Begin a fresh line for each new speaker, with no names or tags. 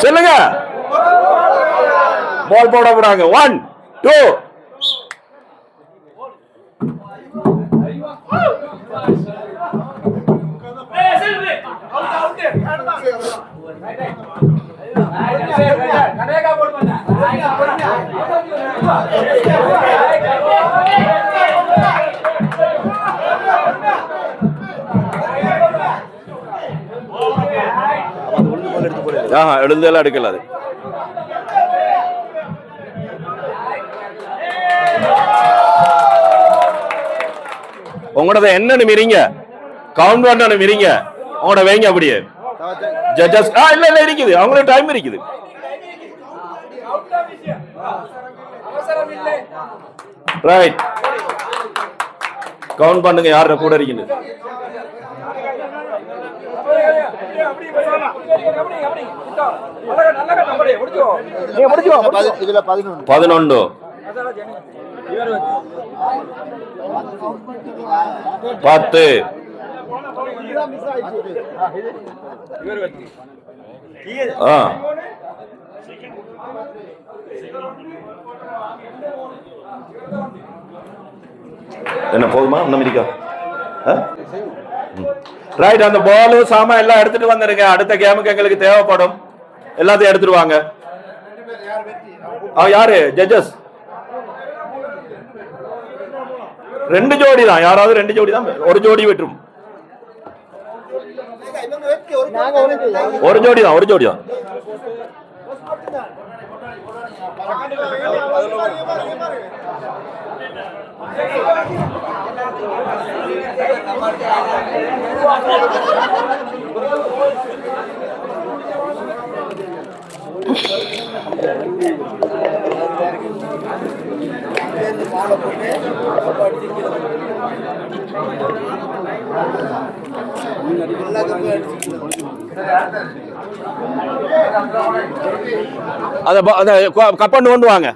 சொல்லுங்க. பால் போட போறாங்க. 1 2 எழுந்தெல்லாம் எடுக்கல. அது உங்களோட என்னன்னு மிரிங்க, கவுண்ட் பண்ணு மிரிங்க, உங்களோட வைங்க அப்படியே. ஜட்ஜஸ் இல்ல இல்ல இருக்குது, அவங்களுக்கு டைம் இருக்குது. ரைட், கவுண்ட் பண்ணுங்க யார கூட இருக்குது.
இதுல 11
10 என்ன போதுமா? இன்னும் இருக்கா? ரைட், அந்த பால் சாமான் எல்லாம் எடுத்துட்டு வந்துருங்க. அடுத்த கேமுக்கு எங்களுக்கு தேவைப்படும். எல்லாத்தையும் எடுத்துட்டு வாங்க. யாரு ஜட்ஜஸ்? 2 ஜோடி தான். யாராவது 2 ஜோடி தான். ஒரு ஜோடி விட்டுரும். ஒரு ஜோடி தான். ஒரு ஜோடி தான். அத கப்பண்டு கொண்டு வாங்க.